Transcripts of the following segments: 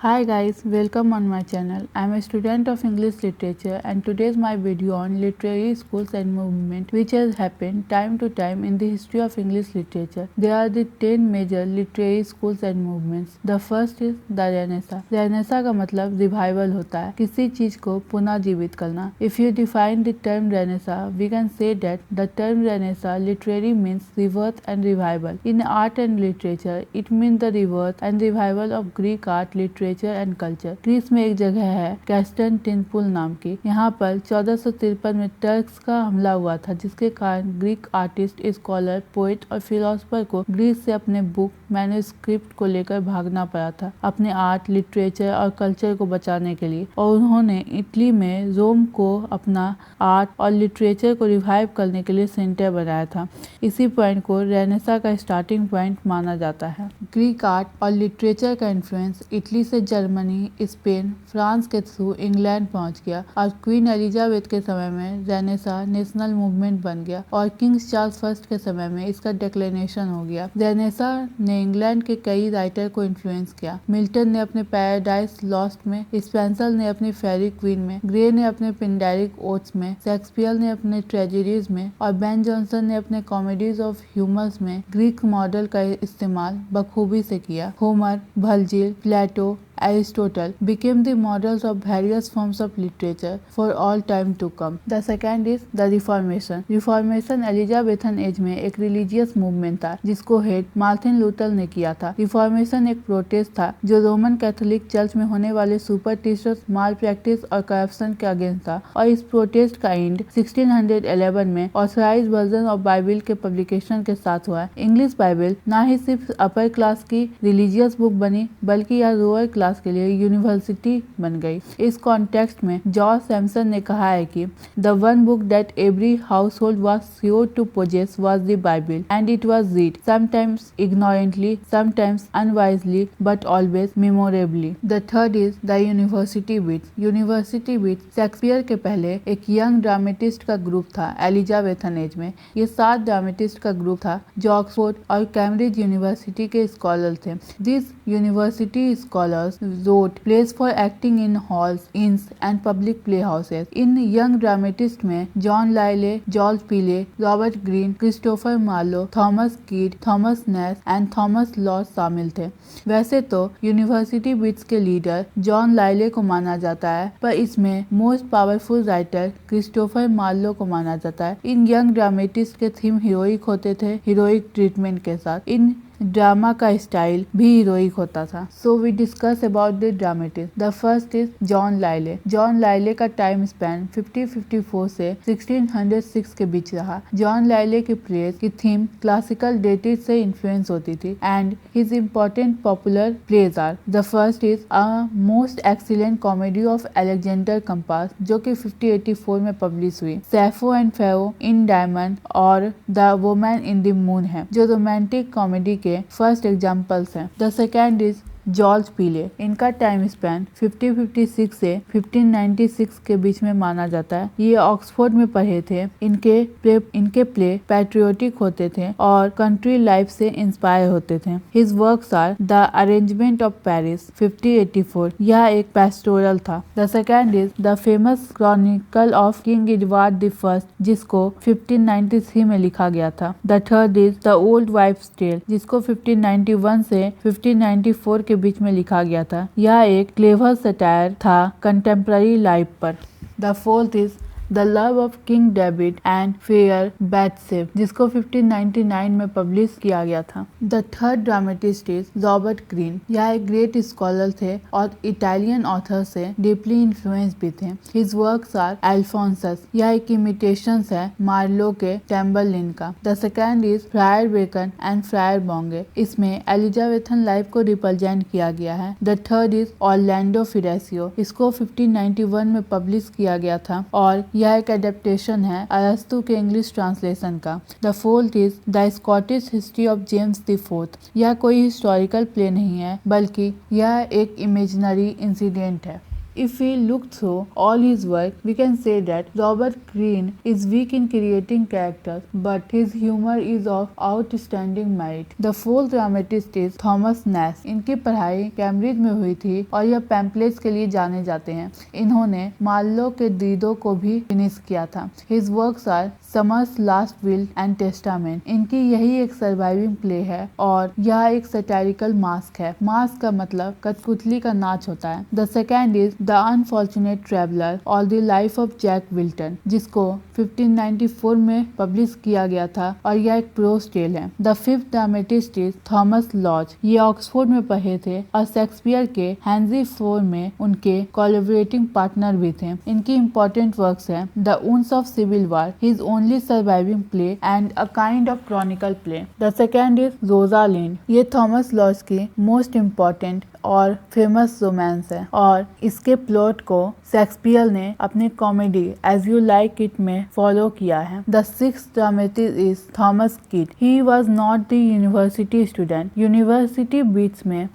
Hi guys, welcome on my channel. I am a student of English literature and today's my video on literary schools and movement which has happened time to time in the history of English literature. There are the 10 major literary schools and movements. The first is the Renaissance. Renaissance का मतलब revival होता है, किसी चीज को पुनः जीवित करना. If you define the term Renaissance, we can say that the term Renaissance literary means rebirth and revival. In art and literature, it means the rebirth and revival of Greek art, literature and culture. Greece में एक जगह है कैस्टनटिनपुल नाम की. यहाँ पर 1453 में Turks का हमला हुआ था जिसके कारण ग्रीक आर्टिस्ट, स्कॉलर, पोएट और फिलोसोफर को ग्रीस से अपने बुक मैन्युस्क्रिप्ट को लेकर भागना पड़ा था अपने आर्ट, लिटरेचर और कल्चर को बचाने के लिए. और उन्होंने इटली में रोम को अपना आर्ट और लिटरेचर को रिवाइव करने के लिए सेंटर बनाया था. इसी पॉइंट को रेनेसां का स्टार्टिंग पॉइंट माना जाता है. ग्रीक आर्ट और लिटरेचर का इन्फ्लुएंस इटली से जर्मनी, स्पेन, फ्रांस के थ्रू इंग्लैंड पहुंच गया और क्वीन एलिजाबेथ के समय में रेनेसां नेशनल मूवमेंट बन गया और किंग चार्ल्स फर्स्ट के समय में इसका डिक्लेरेशन हो गया. रेनेसां ने इंग्लैंड के कई राइटर को इन्फ्लुएंस किया. मिल्टन ने अपने पैराडाइज लॉस्ट में, स्पेंसर ने अपनी फेरी क्वीन में, ग्रे ने अपने पिंडेरिक ओट्स में, शेक्सपियर ने अपने ट्रेजेडीज में और बेन जॉनसन ने अपने कॉमेडीज ऑफ ह्यूमर्स में ग्रीक मॉडल का इस्तेमाल बखूबी से किया. Homer, Virgil, Plato, Aristotle became the models of various forms of literature for all time to come. The second is the Reformation. Reformation Elizabethan age में एक रिलीजियस मूवमेंट था जिसको हेड मार्टिन लूथर ने किया था. रिफॉर्मेशन एक protest था जो रोमन कैथोलिक चर्च में होने वाले सुपरस्टिशियस, माल प्रैक्टिस और करप्शन के अगेंस्ट था. और इस प्रोटेस्ट का एंड 1611 में ऑथराइज्ड वर्जन ऑफ बाइबल के पब्लिकेशन के साथ हुआ. इंग्लिश बाइबल ना ही सिर्फ अपर क्लास की रिलीजियस बुक बनी बल्कि यह लोअर क्लास के लिए यूनिवर्सिटी बन गई. इस कॉन्टेक्स्ट में जॉर्ज सैमसन ने कहा है कि the one book that every household was sure to possess was the Bible and it was read sometimes ignorantly, sometimes unwisely but always memorably. The third is the university wit. University wit Shakespeare के पहले एक young dramatist का group था Elizabethan age में. ये 7 dramatist का group था जो ऑक्सफोर्ड और कैम्ब्रिज यूनिवर्सिटी के स्कॉलर थे. This university scholars wrote plays for acting in halls, inns and public playhouses. इन यंग ड्रामेटिस्ट में John Lyly, George Peele, Robert Greene, Christopher Marlowe, Thomas Kyd, Thomas Nashe and Thomas Lodge शामिल थे. वैसे तो university wits के leader John Lyly को माना जाता है पर इसमें most powerful writer Christopher Marlowe को माना जाता है. इन यंग ड्रामेटिस्ट के थीम हीरोइक होते थे, हीरोइक ट्रीटमेंट के साथ. इन ड्रामा का स्टाइल भी हीरोइक होता था. So we discuss about the dramatist. The first is John लाइले. जॉन लाइले का टाइम स्पैन 1554 से 1606 के बीच रहा. जॉन लाइले की प्लेस की थीम क्लासिकल डेटेड से इन्फ्लुएंस होती थी and his important popular plays are. The first is a most excellent comedy of Alexander Campaspe जो कि 1584 में पब्लिश हुई. Sappho and Phao Endymion और the woman in the moon है जो रोमांटिक कॉमेडी के फर्स्ट एग्जाम्पल्स हैं. The second is George Peele. इनका टाइम स्पैन 1556 से 1596 के बीच में माना जाता है. ये ऑक्सफोर्ड में पढ़े थे. इनके प्ले पैट्रियोटिक होते थे और कंट्री लाइफ से इंस्पायर होते थे. His works are the arraignment of Paris 1584. यह एक पेस्टोरल था. The second is the famous chronicle of King Edward the first जिसको 1593 में लिखा गया था. The third is the old wives tale जिसको 1591 से 1594 के बीच में लिखा गया था. यह एक क्लेवर सटायर था कंटेम्पररी लाइफ पर. The fourth is the love of King David and fair Bethsabe जिसको 1599 में पब्लिश किया गया था. The third dramatist is Robert Greene. यह एक ग्रेट स्कॉलर थे और इटालियन ऑथर से डीपली इन्फ्लुएंस भी थे. His works are Alphonsus. यह एक इमिटेशन है मार्लो के टेम्बरलिन का. The second is Friar Bacon and Friar Bungay. इसमें एलिजाबेथन लाइफ को रिप्रेजेंट किया गया है. The third is Orlando Furioso. इसको 1591 में पब्लिश किया गया था और यह एक एडेप्टेशन है अरस्तु के इंग्लिश ट्रांसलेशन का. The fourth is the Scottish history of James the fourth. यह कोई हिस्टोरिकल प्ले नहीं है बल्कि यह एक इमेजिनरी इंसिडेंट है. If we look through all his work, we can say that Robert Greene is weak in creating characters, but his humor is of outstanding merit. The fourth dramatist is Thomas Nash. इनकी पढ़ाई Cambridge में हुई थी और यह pamphlets के लिए जाने जाते हैं। इन्होंने मार्लो के दीदो को भी फिनिश किया था। His works are summers last will and testament. इनकी यही एक सर्वाइविंग प्ले है और यह एक सैटारिकल मास्क है। मास्क का मतलब कठपुतली का नाच होता है। The second is the unfortunate traveller और the life of Jack Wilton, जिसको 1594 में पब्लिश किया गया था और यह एक प्रोज टेल है। The fifth dramatist is Thomas Lodge. ये ऑक्सफोर्ड में पढ़े थे और शेक्सपियर के हेनरी फोर में उनके कोलैबोरेटिंग पार्टनर भी थे। इनकी इम्पोर्टेंट वर्क्स हैं the wounds of civil war, his only surviving play and a kind of chronicle play. The second is Rosalind. ये थॉमस लॉज की मोस्ट इम्पोर्टेंट और फेमस रोमांस है और इसके प्लॉट को शेक्सपियर ने अपनी comedy as you like it में फॉलो किया है। The sixth dramatist is Thomas Kyd. He was not the university student. University wits में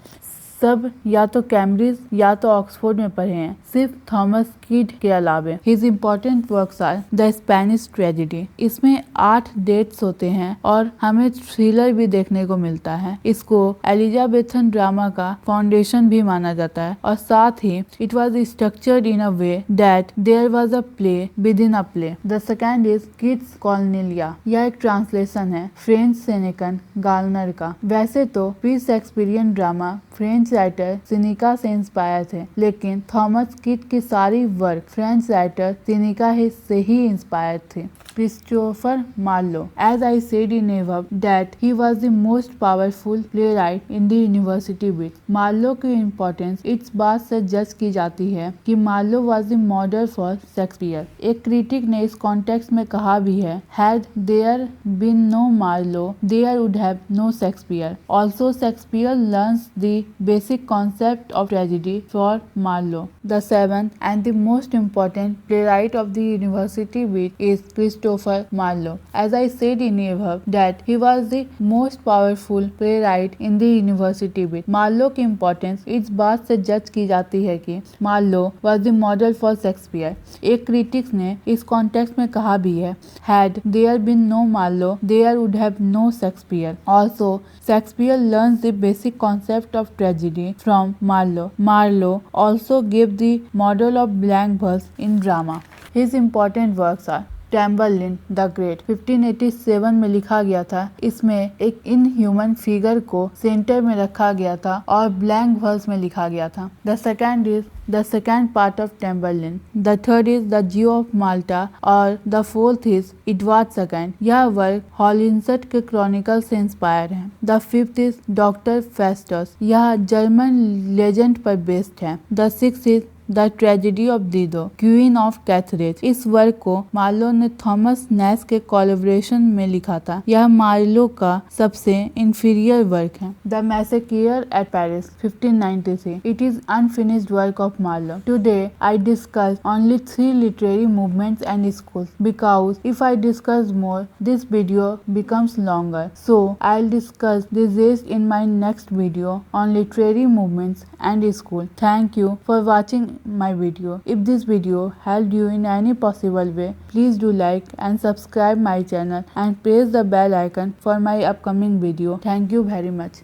सब या तो कैम्ब्रिज या तो ऑक्सफोर्ड में पढ़े हैं, सिर्फ थॉमस किड के अलावे। His important works are the Spanish tragedy. इसमें 8 डेट्स होते हैं और हमें थ्रिलर भी देखने को मिलता है। इसको एलिजाबेथन ड्रामा का फाउंडेशन भी माना जाता है और साथ ही it was structured in a way that there was a play within a play. The second is Kyd's Cornelia. यह एक ट्रांसलेशन है फ्रेंच सेनेकन गार्नर का। वैसे तो pre Shakespearean drama French writer Seneca से इंस्पायर थे, लेकिन थॉमस किड की सारी वर्क फ्रेंच राइटर सिनिका से ही इंस्पायर थे। Christopher Marlowe. As I said in above that he was the most powerful playwright in the university bit. Marlowe की importance इस बात से जज की जाती है कि Marlowe was the model for Shakespeare. एक क्रिटिक ने इस कॉन्टेक्स्ट में कहा भी है Had there been no Marlowe, there would have no Shakespeare. Also Shakespeare learns the basic concept of tragedy for Marlowe. The seventh and the most important playwright of the university bit is Christopher Marlowe. As I said in above that he was the most powerful playwright in the university bit. Marlowe की importance इस बात से जज की जाती है कि Marlowe was the model for Shakespeare. एक क्रिटिक्स ने इस कॉन्टेक्स्ट में कहा भी है Had there been no Marlowe, there would have no Shakespeare. Also, Shakespeare learns the basic concept of tragedy from Marlowe. Marlowe also gave the model of blank verse in drama. His important works are Tamburlaine the great 1587 में लिखा गया था। इसमें एक inhuman figure को centre में रखा गया था और ब्लैंक वर्स में लिखा गया था। The second is the second part of Tamburlaine. The third is the Jew of Malta और the fourth is Edward second. यह वर्क हॉलिंसट के क्रॉनिकल से इंस्पायर है। The fifth is doctor Faustus. यह जर्मन लेजेंड पर based है। The sixth is the tragedy of Dido queen of Carthage. इस work को मार्लो ने थॉमस नैश के कोलैबोरेशन में लिखा था। यह मार्लो का सबसे इंफीरियर वर्क है। The massacre at Paris 1593। It is unfinished work of Marlowe. Today I discuss only 3 literary movements and schools because if I discuss more this video becomes longer, so I'll discuss the rest in my next video on literary movements and school. Thank you for watching my video. If this video helped you in any possible way, please do like and subscribe my channel and press the bell icon for my upcoming video. Thank you very much.